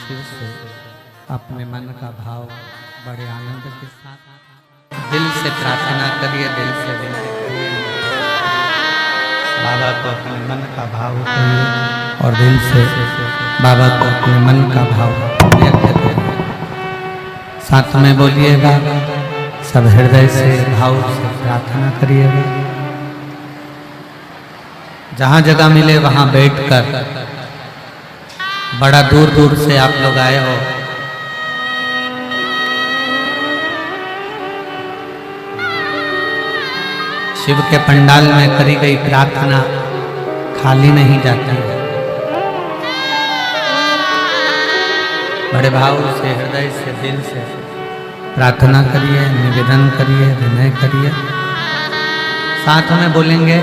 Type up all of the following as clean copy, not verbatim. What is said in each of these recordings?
शिव से अपने मन का भाव बड़े आनंद के साथ दिल से प्रार्थना करिए, दिल से विनय करिए। बाबा को अपने मन का भाव करिए और दिल से बाबा को अपने मन का भाव व्यक्त करिए। साथ में बोलिएगा, सब हृदय से भाव से प्रार्थना करिएगा। जहाँ जगह मिले वहाँ बैठकर, बड़ा दूर दूर से आप लोग आए हो, शिव के पंडाल में करी गई प्रार्थना खाली नहीं जाती है। बड़े भाव से, हृदय से, दिल से प्रार्थना करिए, निवेदन करिए, विनय करिए। साथ में बोलेंगे,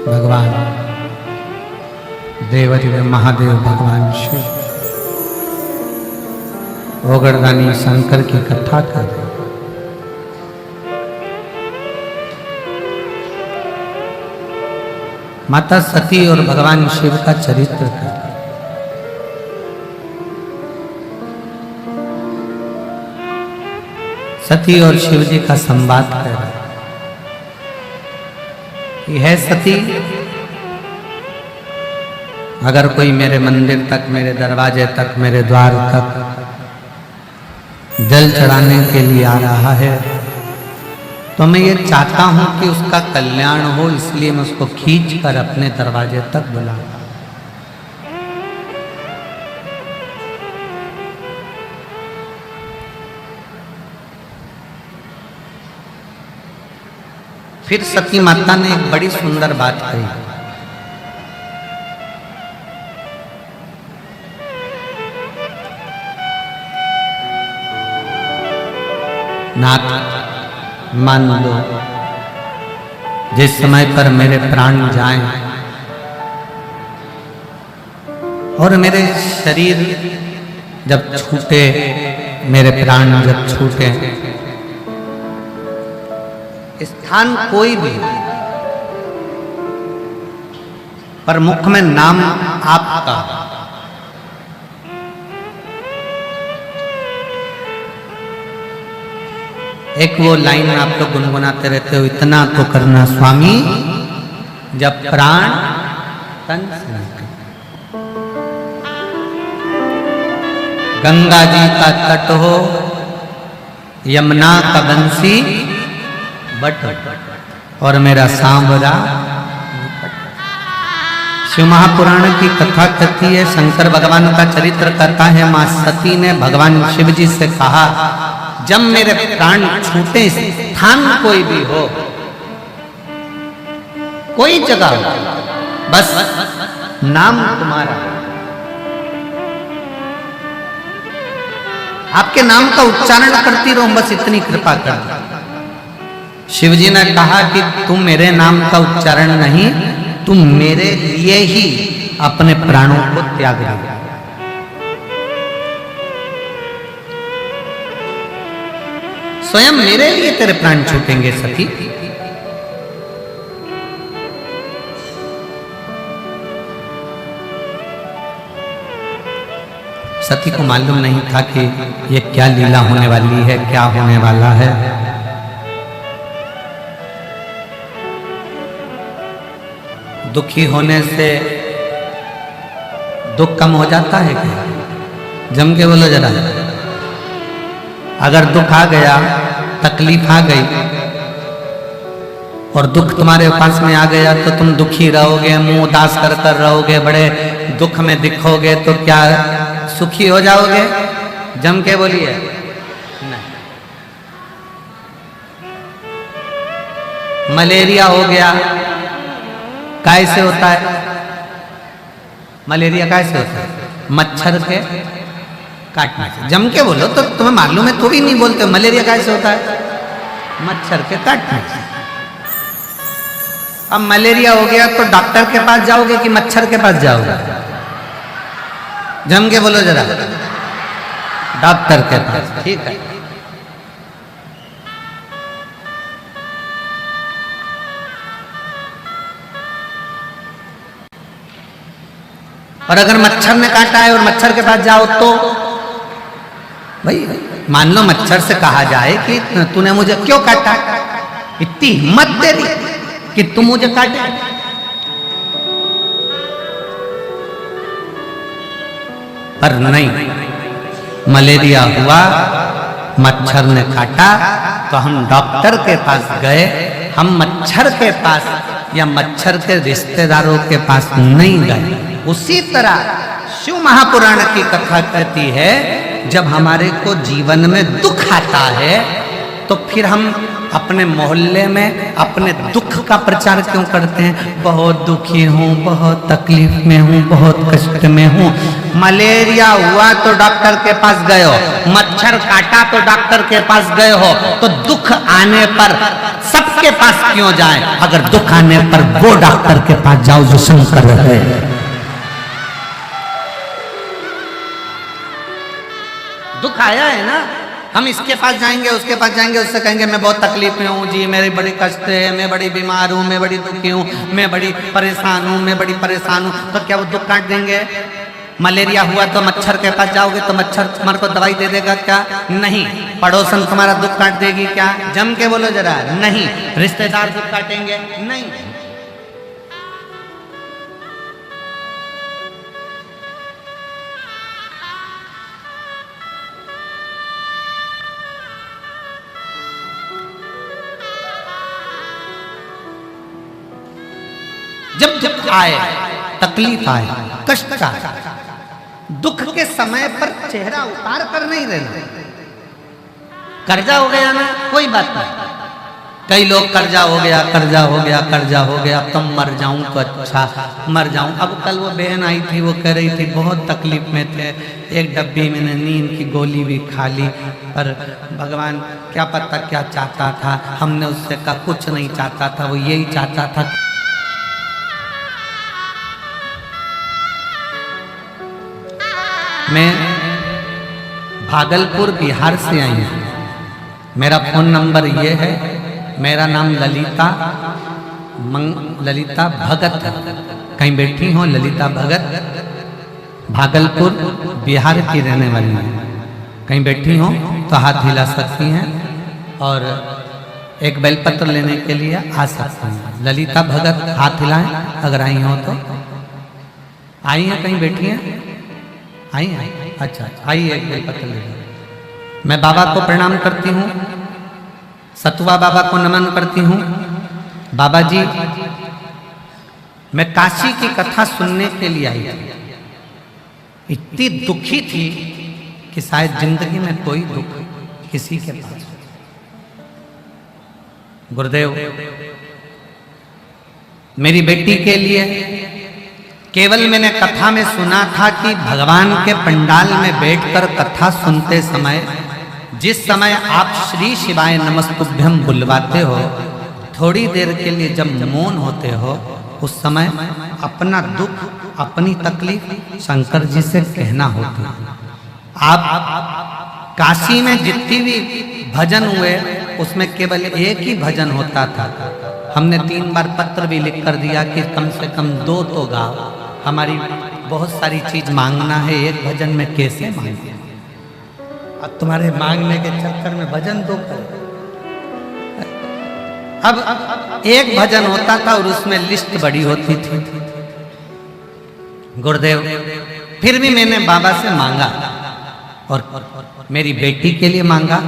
भगवान देवदेव महादेव भगवान शिव ओगरदानी शंकर की कथा कर रहे। माता सती और भगवान शिव का चरित्र कर रहे। सती और शिव जी का संवाद कर रहे। यह सती, अगर कोई मेरे मंदिर तक, मेरे दरवाजे तक, मेरे द्वार तक जल चढ़ाने के लिए आ रहा है तो मैं ये चाहता हूं कि उसका कल्याण हो, इसलिए मैं उसको खींच कर अपने दरवाजे तक बुलाऊं। फिर सती माता ने एक बड़ी सुंदर बात कही। नाथ मान लो जिस समय पर मेरे प्राण जाएं और मेरे शरीर जब छूटे, मेरे प्राण जब छूटे, स्थान कोई भी पर मुख में नाम आपका, एक वो लाइन आप लोग गुनगुनाते रहते हो, इतना तो करना स्वामी जब प्राण तन से निकले। गंगा जी का तट हो, यमुना का बंसी बट, और मेरा सांवरा। शिव महापुराण की कथा कहती है, शंकर भगवान का चरित्र करता है, मां सती ने भगवान शिव जी से कहा, जब मेरे प्राण छूटे, स्थान कोई भी हो, कोई जगह हो, बस नाम तुम्हारा, आपके नाम का उच्चारण करती रहो, बस इतनी कृपा कर दो। शिव जी ने कहा कि तुम मेरे नाम का उच्चारण नहीं, तुम मेरे लिए ही अपने प्राणों को त्याग दो। स्वयं मेरे लिए तेरे प्राण छूटेंगे सखी। सती को मालूम नहीं था कि ये क्या लीला होने वाली है, क्या होने वाला है। दुखी होने से दुख कम हो जाता है क्या? जम के बोलो जरा। अगर दुख आ गया, तकलीफ आ गई और दुख तुम्हारे पास में आ गया तो तुम दुखी रहोगे, मुंह उदास कर कर रहोगे, बड़े दुख में दिखोगे, तो क्या सुखी हो जाओगे? जम के बोलिए नहीं। मलेरिया हो गया, कैसे होता है? मलेरिया कैसे होता है? मच्छर के काटने से। जम के बोलो तो तुम्हें मालूम है, तो भी नहीं बोलते। मलेरिया कैसे होता है? मच्छर के काटने से। अब मलेरिया हो गया तो डॉक्टर के पास जाओगे कि मच्छर के पास जाओगे? जम के बोलो जरा। डॉक्टर के पास, ठीक है। और अगर मच्छर ने काटा है और मच्छर के पास जाओ तो भाई मान लो मच्छर से कहा जाए कि तूने मुझे क्यों काटा, इतनी हिम्मत तेरी कि तुम मुझे काटे। पर नहीं, मलेरिया हुआ, मच्छर ने काटा तो हम डॉक्टर के पास गए, हम मच्छर के पास या मच्छर के रिश्तेदारों के पास नहीं गए। उसी तरह शिव महापुराण की कथा कहती है, जब हमारे को जीवन में दुख आता है तो फिर हम अपने मोहल्ले में अपने दुख का प्रचार क्यों करते हैं? बहुत दुखी हूँ, बहुत तकलीफ में हूँ, बहुत कष्ट में हूँ। मलेरिया हुआ तो डॉक्टर के पास गए हो, मच्छर काटा तो डॉक्टर के पास गए हो, तो दुख आने पर सबके पास क्यों जाए? अगर दुख आने पर वो डॉक्टर के पास जाओ जो शंकर है। दुख आया है ना, हम इसके पास जाएंगे, उसके पास जाएंगे, उससे कहेंगे मैं बहुत तकलीफ में हूँ जी, मेरी बड़ी कष्ट है, मैं बड़ी बीमार हूँ, मैं बड़ी दुखी हूँ, मैं बड़ी परेशान हूँ, मैं बड़ी परेशान हूँ। तो क्या वो दुख काट देंगे? मलेरिया हुआ तो मच्छर के पास जाओगे तो मच्छर तुम्हारे को दवाई दे देगा क्या? नहीं। पड़ोसन तुम्हारा दुख काट देगी क्या? जम के बोलो जरा। नहीं। रिश्तेदार दुख काटेंगे? नहीं। जब दुख आए, तकलीफ आए, कष्ट आए, दुख के समय पर चेहरा उतार कर नहीं रहना। कर्जा हो गया ना, कोई बात नहीं, कई लोग कर्जा हो गया, कर्जा हो गया, कर्जा हो गया, तुम मर जाऊं तो अच्छा, मर जाऊं। अब कल वो बहन आई थी, वो कह रही थी बहुत तकलीफ में थे, एक डब्बी मैंने नींद की गोली भी खा ली, पर भगवान क्या पता क्या चाहता था। हमने उससे कहा कुछ नहीं चाहता था, वो यही चाहता था। मैं भागलपुर बिहार से आई हूँ। मेरा फोन नंबर ये है, मेरा नाम ललिता भगत है। कहीं बैठी हो ललिता भगत, भागलपुर बिहार की रहने वाली है। कहीं बैठी हो तो हाथ हिला सकती हैं और एक बेलपत्र लेने के लिए आ सकती हैं। ललिता भगत हाथ हिलाएं अगर आई हो तो। आई हैं, कहीं बैठी हैं? आई हैं? अच्छा, आइए एक बेलपत्र ले। मैं बाबा को प्रणाम करती हूँ, सतुआ बाबा को नमन करती हूँ। बाबा जी, मैं काशी की कथा सुनने के लिए आई थी। इतनी दुखी थी कि शायद जिंदगी में कोई दुख किसी के पास। गुरुदेव, मेरी बेटी के लिए केवल मैंने कथा में सुना था कि भगवान के पंडाल में बैठकर कथा सुनते समय जिस समय आप श्री शिवाय नमस्तुभ्यं बुलवाते हो, थोड़ी देर के लिए जब मौन होते हो, उस समय अपना दुख, अपनी तकलीफ शंकर जी से कहना होती है। आप काशी में जितनी भी भजन हुए उसमें केवल एक ही भजन होता था। हमने 3 बार पत्र भी लिख कर दिया कि कम से कम 2 तो गाओ, हमारी बहुत सारी चीज मांगना है, एक भजन में कैसे मांगे। अब तुम्हारे मांगने के चक्कर में भजन 2 कर। अब एक भजन होता था और उसमें लिस्ट बड़ी होती थी। गुरुदेव, फिर भी मैंने बाबा से मांगा और मेरी बेटी के लिए मांगा।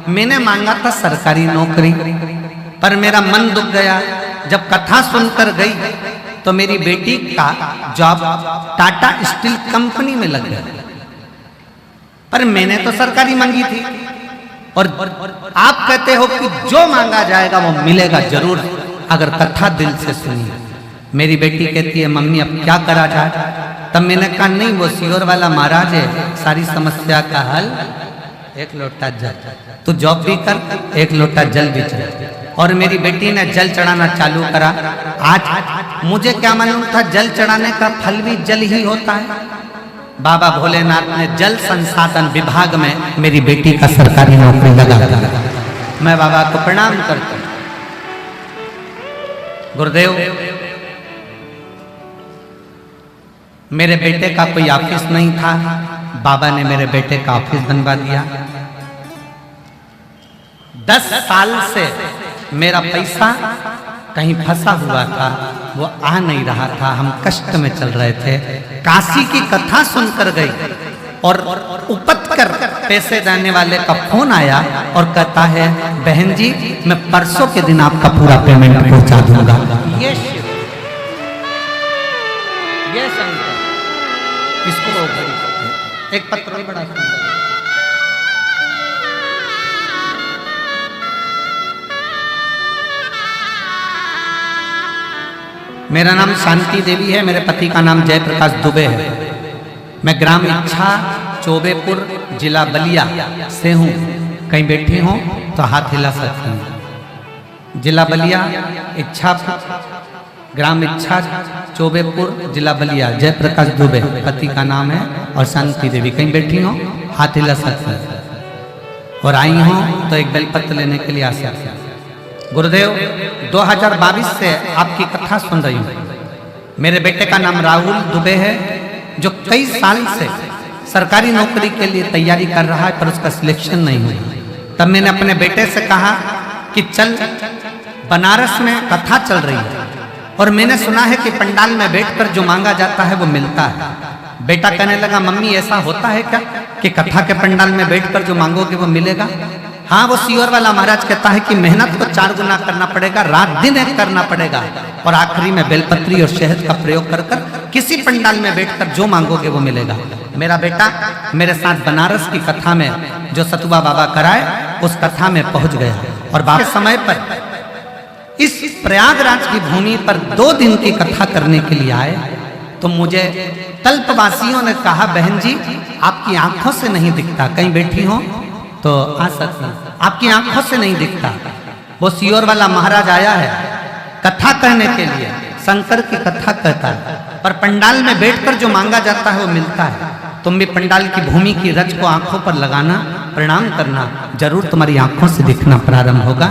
मैंने मांगा था सरकारी नौकरी, पर मेरा मन दुख गया जब कथा सुनकर गई तो मेरी बेटी का जॉब टाटा स्टील कंपनी में लग गया। पर मैंने तो सरकारी मांगी थी और आप कहते हो कि जो मांगा जाएगा वो मिलेगा जरूर, अगर कथा दिल से सुनी। मेरी बेटी कहती है मम्मी अब क्या करा जाए। तब मैंने कहा नहीं, वो सियोर वाला महाराज है, सारी समस्या का हल 1 लोटा जल। तू जॉब भी कर, 1 लोटा जल भी चढ़ा। और मेरी बेटी ने जल चढ़ाना चालू करा। आज मुझे क्या मालूम था जल चढ़ाने का फल भी जल ही होता है। बाबा भोलेनाथ ने जल संसाधन विभाग में मेरी बेटी का सरकारी नौकरी लगा दिया। मैं बाबा को प्रणाम करता हूं। गुरुदेव, मेरे बेटे का कोई ऑफिस नहीं था, बाबा ने मेरे बेटे का ऑफिस बनवा दिया। 10 साल से मेरा पैसा कहीं फंसा हुआ था, वो आ नहीं रहा था, हम कष्ट में चल रहे थे। काशी की कथा सुनकर गई और उपत कर पैसे देने वाले का फोन आया और कहता है बहन जी मैं परसों के दिन आपका पूरा पेमेंट पहुंचा दूंगा। ये शिव, ये शंकर, इसको एक पत्र भी बड़ा सुंदर। मेरा नाम शांति देवी है, मेरे पति का नाम जयप्रकाश दुबे है। मैं ग्राम इच्छा चौबेपुर जिला बलिया से हूँ। कहीं बैठी हूँ तो हाथ हिला सकती हूँ। जिला बलिया, इच्छा, ग्राम इच्छा चौबेपुर जिला बलिया, जयप्रकाश दुबे पति का नाम है और शांति देवी। कहीं बैठी हूँ हाथ हिला सकती हूँ और आई हूँ तो एक बेलपत्र लेने के लिए आ सकती हूँ। गुरुदेव, 2022 से आपकी कथा सुन रही हूँ। मेरे बेटे का नाम राहुल दुबे है, जो कई साल से सरकारी नौकरी के लिए तैयारी कर रहा है पर उसका सिलेक्शन नहीं हुआ। तब मैंने अपने बेटे से कहा कि चल, बनारस में कथा चल रही है और मैंने सुना है कि पंडाल में बैठकर जो मांगा जाता है वो मिलता है। बेटा कहने लगा मम्मी ऐसा होता है क्या कि कथा के पंडाल में बैठकर जो मांगोगे वो मिलेगा? हाँ, वो सियोर वाला महाराज कहता है कि मेहनत को 4 गुना करना पड़ेगा, रात दिन एक करना पड़ेगा और आखिरी में बेलपत्री और शहद का प्रयोग कर कर किसी पंडाल में बैठकर जो मांगोगे वो मिलेगा। मेरा बेटा मेरे साथ बनारस की कथा में जो सतुआ बाबा कराए उस कथा में पहुंच गया और बाबा समय पर इस प्रयागराज की भूमि पर 2 दिन की कथा करने के लिए आए, तो मुझे कल्पवासियों ने कहा, बहन जी आपकी आंखों से नहीं दिखता, कहीं बैठी हो तो आ सकती, आपकी आंखों से नहीं दिखता। वो सियोर वाला महाराज आया है कथा कहने के लिए, शंकर की कथा कहता है, पर पंडाल में बैठकर जो मांगा जाता है वो मिलता है। तुम भी पंडाल की भूमि की रज को आंखों पर लगाना, प्रणाम करना, जरूर तुम्हारी आंखों से दिखना प्रारंभ होगा।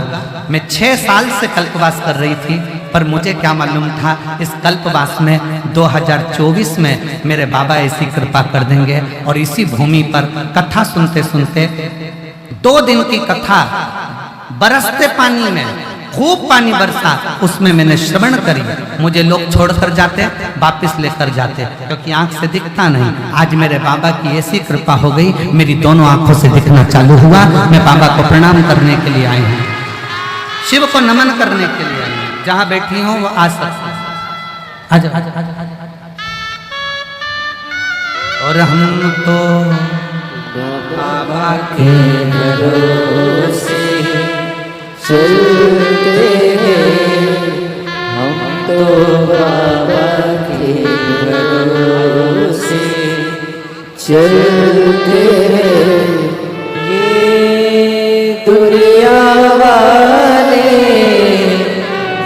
मैं 6 साल से कल्पवास कर रही थी, पर मुझे क्या मालूम था इस कल्पवास में 2024 में मेरे बाबा ऐसी कृपा कर देंगे और इसी भूमि पर कथा सुनते सुनते 2 दिन की कथा बरसते पानी में, खूब पानी बरसा, उसमें मैंने श्रवण करी। मुझे लोग छोड़कर जाते, वापस लेकर जाते, क्योंकि आंख से दिखता नहीं। आज मेरे बाबा की ऐसी कृपा हो गई, मेरी दोनों आंखों से दिखना चालू हुआ। मैं बाबा को प्रणाम करने के लिए आई हूँ, शिव को नमन करने के लिए आई हूँ। जहाँ बैठी हूँ वो आ सकती है। और हम तो बाबा के भरोसे चलते हैं, हम तो बाबा के भरोसे चलते हैं। ये दुनिया वाले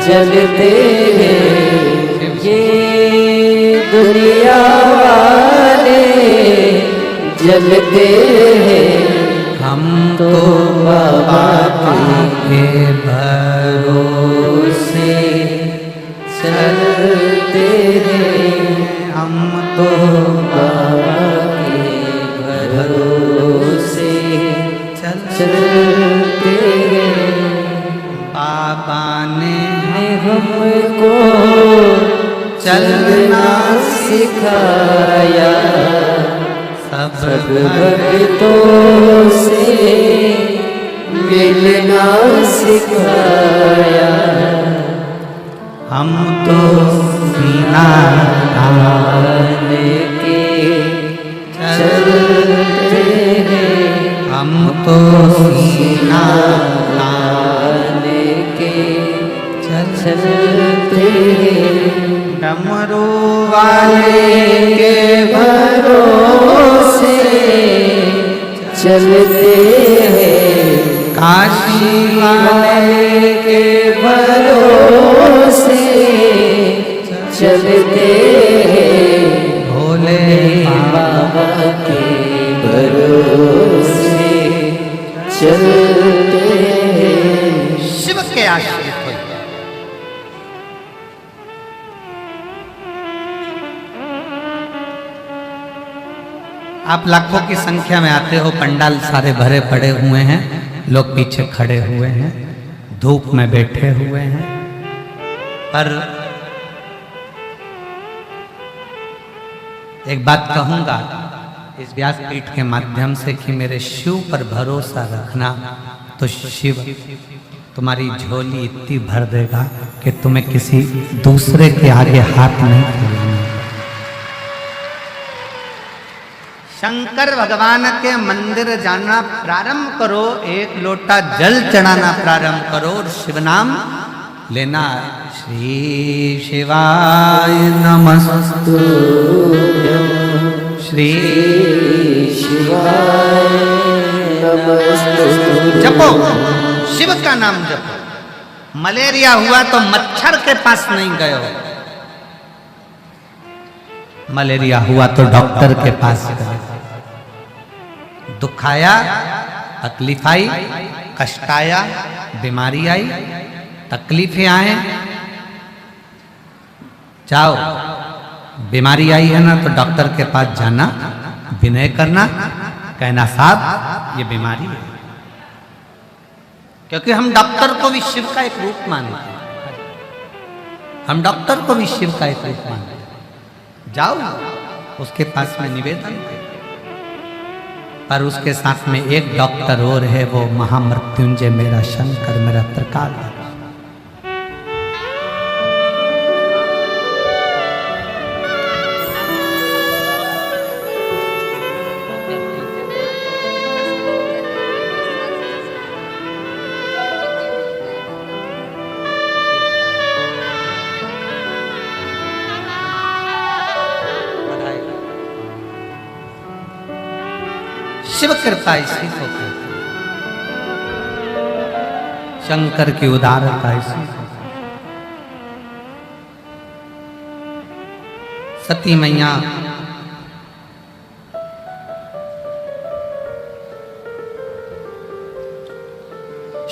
जलते हैं, ये दुनिया वाले जलते हैं, हम तो बाबा के भरोसे चलते हैं, हम तो बाबा के भरोसे चलते हैं। बाबा ने हमको चलना सिखाया, सब भक्तों से मिलना सिखाया। हम तो सीना तान के चलते हैं, हम तो सीना तान के चलते हैं। डमरू वाले के भरोसे चलते हैं, काशी वाले के भरोसे चलते हैं, भोले बाबा के भरोसे चलते हैं। शिव के आश्रित हो। आप लाखों की संख्या में आते हो, पंडाल सारे भरे पड़े हुए हैं, लोग पीछे खड़े हुए हैं, धूप में बैठे हुए हैं, पर एक बात कहूंगा इस व्यासपीठ के माध्यम से कि मेरे शिव पर भरोसा रखना, तो शिव तुम्हारी झोली इतनी भर देगा कि तुम्हें किसी दूसरे के आगे हाथ नहीं फैलाना। शंकर भगवान के मंदिर जाना प्रारंभ करो, 1 लोटा जल चढ़ाना प्रारंभ करो और शिव नाम लेना। श्री शिवाय नमस्तु, श्री शिवाय नमस्तु। जपो, शिव का नाम जपो। मलेरिया हुआ तो मच्छर के पास नहीं गए हो, मलेरिया हुआ तो डॉक्टर के पास गए। दुख आया, तकलीफ आई, कष्ट आया, बीमारी आई, तकलीफें आए, जाओ। बीमारी आई है ना तो डॉक्टर के पास जाना, विनय करना, कहना साहब ये बीमारी है, क्योंकि हम डॉक्टर को भी शिव का एक रूप मानते हैं। हम डॉक्टर को भी शिव का एक रूप मानते हैं। जाओ उसके पास में निवेदन करो, पर उसके साथ में एक डॉक्टर और है, वो महामृत्युंजय मेरा शंकर, मेरा त्रिकाल। शिव कृपा इसी को कहते हैं। शंकर की उदारता इसी को। सती मैया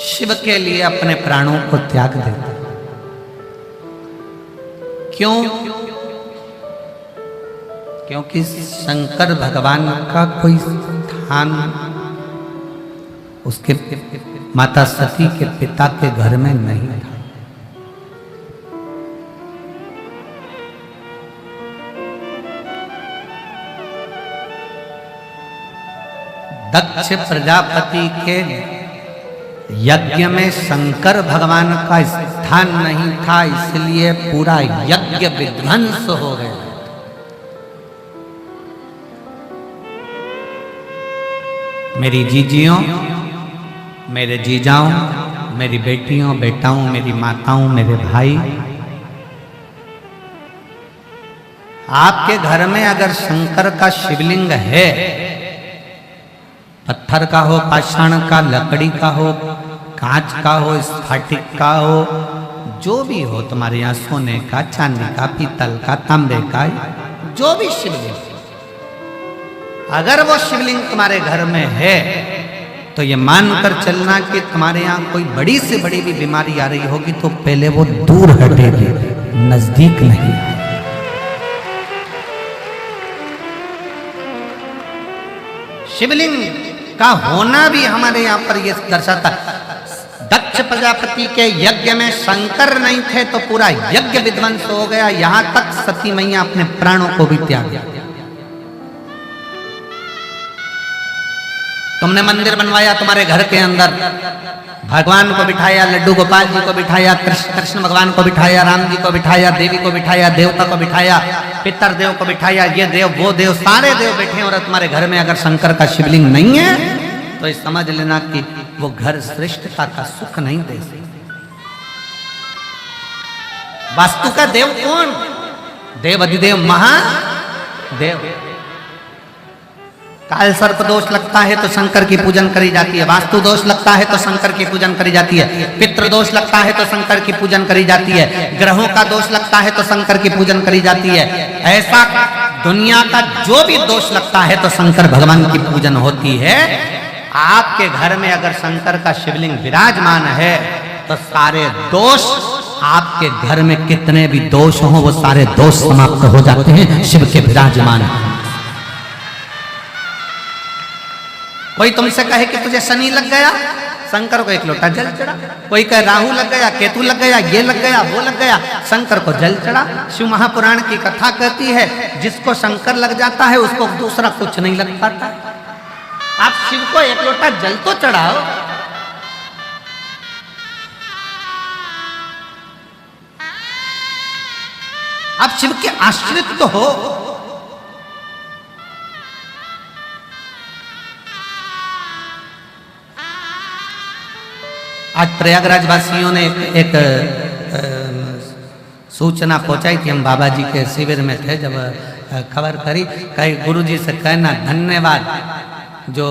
शिव के लिए अपने प्राणों को त्याग देते। क्यों? क्योंकि शंकर भगवान का कोई स्थान उसके माता सती के पिता के घर में नहीं था। दक्ष प्रजापति के यज्ञ में शंकर भगवान का स्थान नहीं था, इसलिए पूरा यज्ञ विध्वंस हो गया। मेरी जीजियों, मेरे जीजाओं, मेरी बेटियों, बेटाओं, मेरी माताओं, मेरे भाई, आपके घर में अगर शंकर का शिवलिंग है, पत्थर का हो, पाषाण का, लकड़ी का हो, कांच का हो, स्फटिक का हो, जो भी हो, तुम्हारे यहाँ सोने का, चांदी का, पीतल का, तांबे का, जो भी शिवलिंग, अगर वो शिवलिंग तुम्हारे घर में है तो ये मानकर चलना कि तुम्हारे यहाँ कोई बड़ी से बड़ी भी बीमारी आ रही होगी तो पहले वो दूर हटेगी, नजदीक नहीं। शिवलिंग का होना भी हमारे यहाँ पर ये दर्शाता है। दक्ष प्रजापति के यज्ञ में शंकर नहीं थे तो पूरा यज्ञ विध्वंस हो गया, यहां तक सती मैया अपने प्राणों को भी त्याग दिया। तुमने मंदिर बनवाया तुम्हारे घर के अंदर, भगवान को बिठाया, लड्डू गोपाल जी को बिठाया, कृष्ण भगवान को बिठाया, राम जी को बिठाया, देवी को बिठाया, देवता को बिठाया, पितर देव को बिठाया, ये देव वो देव, सारे देव बैठे और तुम्हारे घर में अगर शंकर का शिवलिंग नहीं है तो ये समझ लेना कि वो घर श्रेष्ठता का सुख नहीं दे सकते। वास्तु का देव कौन? देव अधिदेव महादेव। काल सर्प दोष लगता है तो शंकर की पूजन करी जाती है, वास्तु दोष लगता है तो शंकर की पूजन करी जाती है, पितृ दोष लगता है तो शंकर की पूजन करी जाती है, ग्रहों का दोष लगता है तो शंकर की पूजन करी जाती है। ऐसा दुनिया का जो भी दोष लगता है तो शंकर भगवान की पूजन होती है। आपके घर में अगर शंकर का शिवलिंग विराजमान है तो सारे दोष, आपके घर में कितने भी दोष हों वो सारे दोष समाप्त हो जाते हैं शिव के विराजमान। कोई तुमसे कहे कि तुझे शनि लग गया, शंकर को एक लोटा जल चढ़ा। कोई कहे राहु लग गया, केतु लग गया, ये लग गया, वो लग गया, शंकर को जल चढ़ा। शिव महापुराण की कथा कहती है जिसको शंकर लग जाता है उसको दूसरा कुछ नहीं लग पाता। आप शिव को एक लोटा जल तो चढ़ाओ। आप शिव के आश्रित तो हो। आज प्रयागराज वासियों ने एक सूचना पहुंचाई थी। हम बाबा जी के शिविर में थे, जब खबर करी, कहीं गुरुजी से कहना धन्यवाद, जो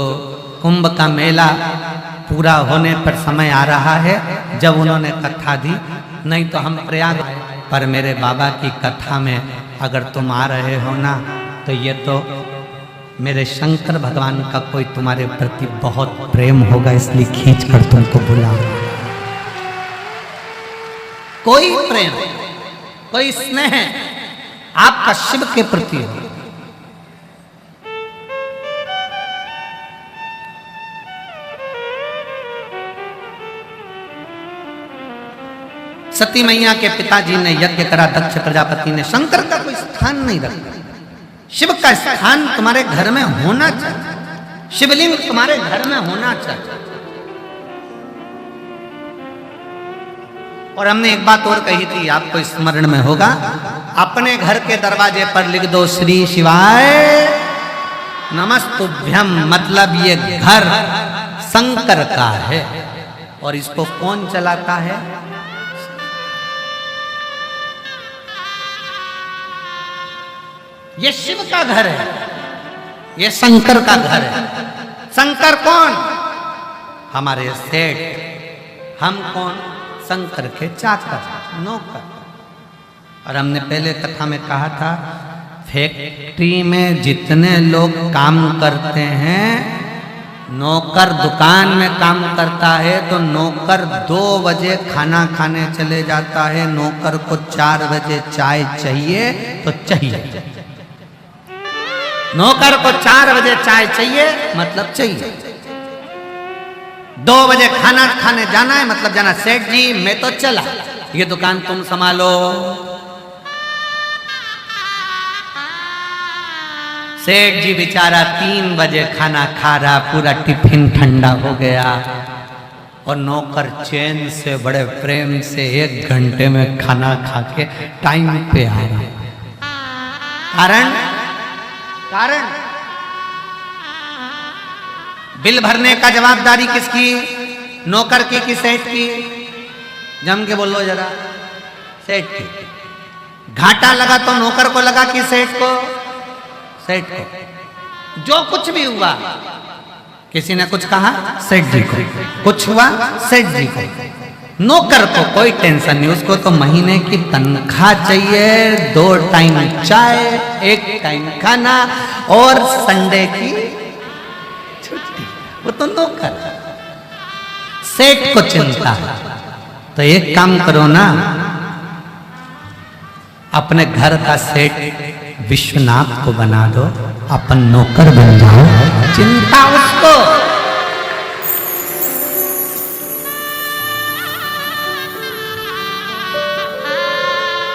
कुंभ का मेला पूरा होने पर समय आ रहा है जब उन्होंने कथा दी, नहीं तो हम प्रयाग पर मेरे बाबा की कथा में अगर तुम आ रहे हो ना तो ये तो मेरे शंकर भगवान का कोई तुम्हारे प्रति बहुत प्रेम होगा, इसलिए खींच कर तुमको बुला। कोई प्रेम, कोई स्नेह आपका शिव के प्रति हो। सती मैया के पिताजी ने यज्ञ करा, दक्ष प्रजापति ने, शंकर का कोई स्थान नहीं रखा। शिव का स्थान तुम्हारे घर में होना चाहिए, शिवलिंग तुम्हारे घर में होना चाहिए। और हमने एक बात और कही थी, आपको स्मरण में होगा, अपने घर के दरवाजे पर लिख दो श्री शिवाय नमस्तुभ्यम, मतलब ये घर शंकर का है। और इसको कौन चलाता है? ये शिव का घर है, ये शंकर का घर है। शंकर कौन? हमारे सेठ। हम कौन? शंकर के चाकर, नौकर। और हमने पहले कथा में कहा था, फैक्ट्री में जितने लोग काम करते हैं, नौकर दुकान में काम करता है तो नौकर 2 बजे खाना खाने चले जाता है, नौकर को 4 बजे चाय चाहिए तो चाहिए। नौकर को 4 बजे चाय चाहिए मतलब चाहिए। 2 बजे खाना खाने जाना है मतलब जाना। सेठ जी मैं तो चला, ये दुकान तुम संभालो। सेठ जी बेचारा 3 बजे खाना खा रहा, पूरा टिफिन ठंडा हो गया और नौकर चैन से बड़े प्रेम से 1 घंटे में खाना खा के टाइम पे आ रहा। कारण बिल भरने का जवाबदारी किसकी? नौकर की कि सेठ की? जम के बोलो जरा। सेठ की। घाटा लगा तो नौकर को लगा कि सेठ को? सेठ को। जो कुछ भी हुआ, किसी ने कुछ कहा सेठ जी को, कुछ हुआ सेठ जी को। नौकर को कोई टेंशन नहीं, उसको तो महीने की तनख्वाह चाहिए, 2 टाइम चाय, 1 टाइम खाना और संडे की छुट्टी। वो तो नौकर। सेठ को चिंता है तो एक काम करो ना, अपने घर का सेठ विश्वनाथ को बना दो, अपन नौकर बन जाओ, चिंता उसको।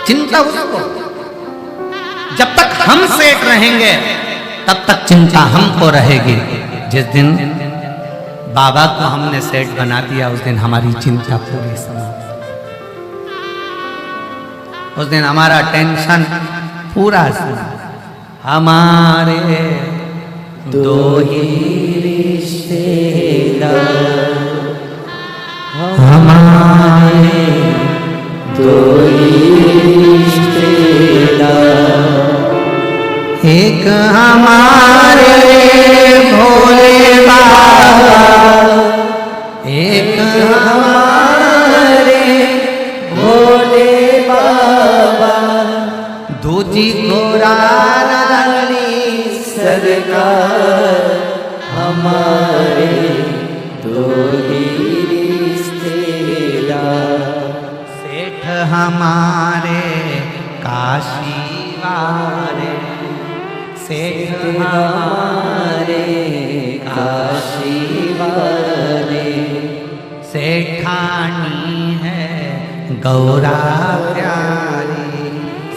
चिंता उसको। जब तक हम सेठ रहेंगे तब तक चिंता हमको रहेगी। जिस दिन बाबा को हमने सेठ बना दिया उस दिन हमारी चिंता पूरी समाप्त। उस दिन हमारा टेंशन पूरा समाप्त। हमारे 2 ही रिश्तेदार, हमारे 2 ही रिश्तेदार, एक हमारे भोले बाबा, एक हमारे भोले बाबा, दूजी गोरा सरकार, हमारे 2 ही रिश्तेदार, सेठ हमारे काशी वाले, सेठ हमारे काशी वाले, सेठानी है गौरा प्यारी,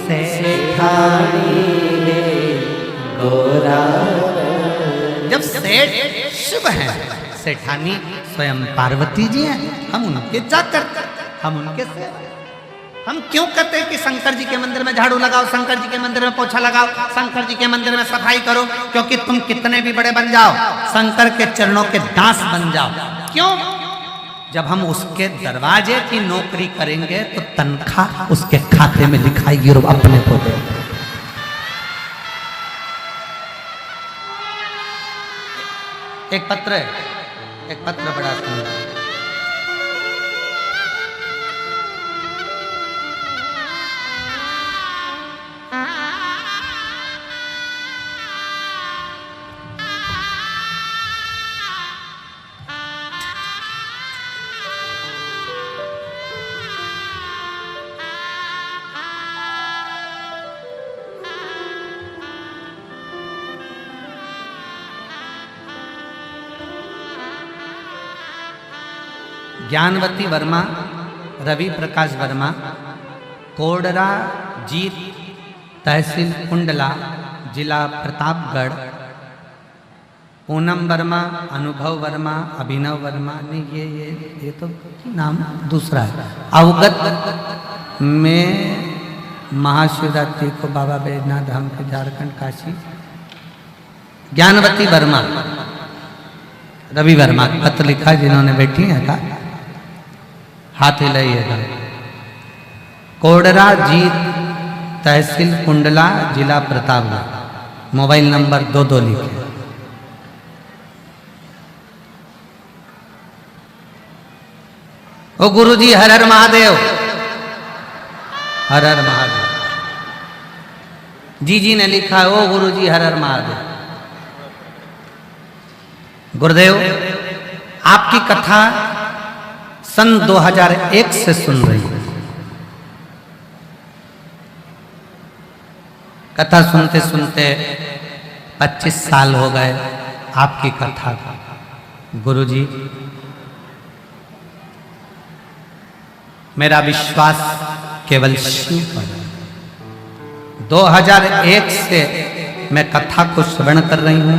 सेठानी है गौरा। जब सेठ शिव है, सेठानी स्वयं पार्वती जी हैं, हम उनके चाकर, हम उनके सेवक। हम क्यों कहते हैं कि शंकर जी के मंदिर में झाड़ू लगाओ, शंकर जी के मंदिर में पोछा लगाओ, शंकर जी के मंदिर में सफाई करो? क्योंकि तुम कितने भी बड़े बन जाओ, शंकर के चरणों के दास बन जाओ। क्यों? जब हम उसके दरवाजे की नौकरी करेंगे तो तनख्वाह उसके खाते में दिखाएगी और अपने को दे। एक पत्र है, एक पत्र बड़ा सुंदर। ज्ञानवती वर्मा, रवि प्रकाश वर्मा, कोडरा जीत, तहसील कुंडला, जिला प्रतापगढ़, पूनम वर्मा, अनुभव वर्मा, अभिनव वर्मा। नहीं, ये तो नाम दूसरा है। अवगत में महाशिवरात्रि को बाबा बैजनाथ धाम के झारखंड काशी। ज्ञानवती वर्मा, रवि वर्मा पत्र लिखा जिन्होंने बैठी है का हाथ हिलाइएगा। कोडरा जीत, तहसील कुंडला, जिला प्रतापगढ़, मोबाइल नंबर 22 लिखे। ओ गुरुजी हर हर महादेव, हर हर महादेव। जी ने लिखा है, ओ गुरुजी हर हर महादेव। गुरुदेव आपकी कथा सन 2001 से सुन रही हूं। कथा सुनते सुनते 25 साल हो गए आपकी कथा का। गुरुजी मेरा विश्वास केवल शिव पर है। 2001 से मैं कथा को श्रवण कर रही हूं।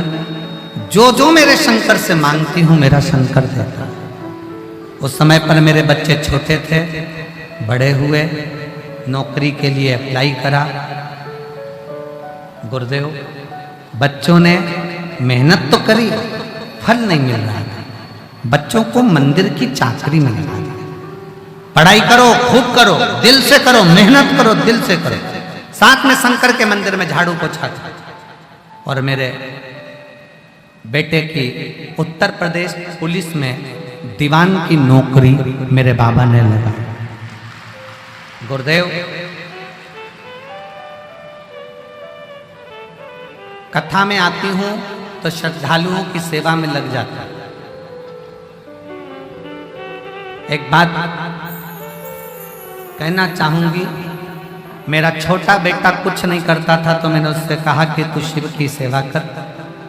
जो जो मेरे शंकर से मांगती हूं मेरा शंकर देता। उस समय पर मेरे बच्चे छोटे थे, बड़े हुए, नौकरी के लिए अप्लाई करा। गुरुदेव बच्चों ने मेहनत तो करी, फल नहीं मिल रहा था। बच्चों को मंदिर की चाकरी मिल रहा था। पढ़ाई करो, खूब करो, दिल से करो, मेहनत करो, दिल से करो। साथ में शंकर के मंदिर में झाड़ू पोछा था। और मेरे बेटे की उत्तर प्रदेश पुलिस में दीवान की नौकरी मेरे बाबा ने लगाई। गुरुदेव कथा में आती हूं तो श्रद्धालुओं की सेवा में लग जाता। एक बात कहना चाहूंगी, मेरा छोटा बेटा कुछ नहीं करता था तो मैंने उससे कहा कि तू शिव की सेवा कर।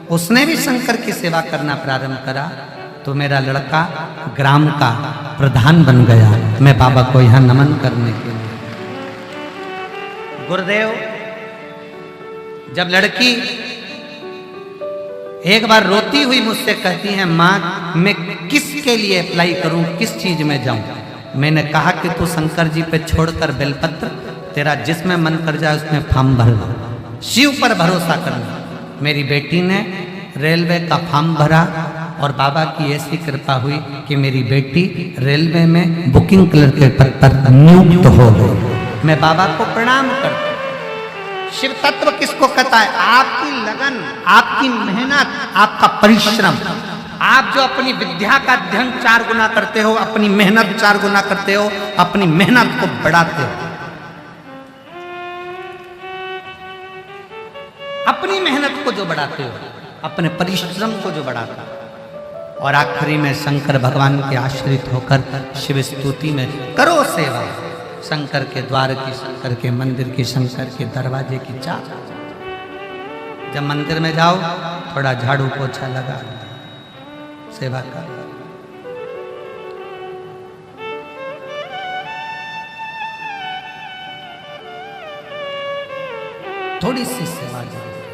उसने भी शंकर की सेवा करना प्रारंभ करा तो मेरा लड़का ग्राम का प्रधान बन गया। मैं बाबा को यहां नमन करने के लिए। गुरुदेव जब लड़की एक बार रोती हुई मुझसे कहती है, माँ मैं किसके लिए अप्लाई करूं, किस चीज में जाऊं? मैंने कहा कि तू शंकर जी पे छोड़कर बेलपत्र, तेरा जिसमें मन कर जाए उसमें फॉर्म भर लो, शिव पर भरोसा करना। मेरी बेटी ने रेलवे का फॉर्म भरा और बाबा की ऐसी कृपा हुई कि मेरी बेटी रेलवे में बुकिंग क्लर्क के पद पर नियुक्त हो गई। मैं बाबा को प्रणाम करता। शिव तत्व किसको कहता है? आपकी लगन, आपकी मेहनत, आपका परिश्रम। आप जो अपनी विद्या का अध्ययन 4 गुना करते हो, अपनी मेहनत 4 गुना करते हो, अपनी मेहनत को बढ़ाते हो, अपनी मेहनत को जो बढ़ाते हो, अपने परिश्रम को जो बढ़ाते हो, और आखिरी में शंकर भगवान के आश्रित होकर शिव स्तुति में करो सेवा। शंकर के द्वार की, शंकर के मंदिर की, शंकर के दरवाजे की चाह। जब मंदिर में जाओ थोड़ा झाड़ू पोछा लगा, सेवा कर। थोड़ी सी सेवा जरूर।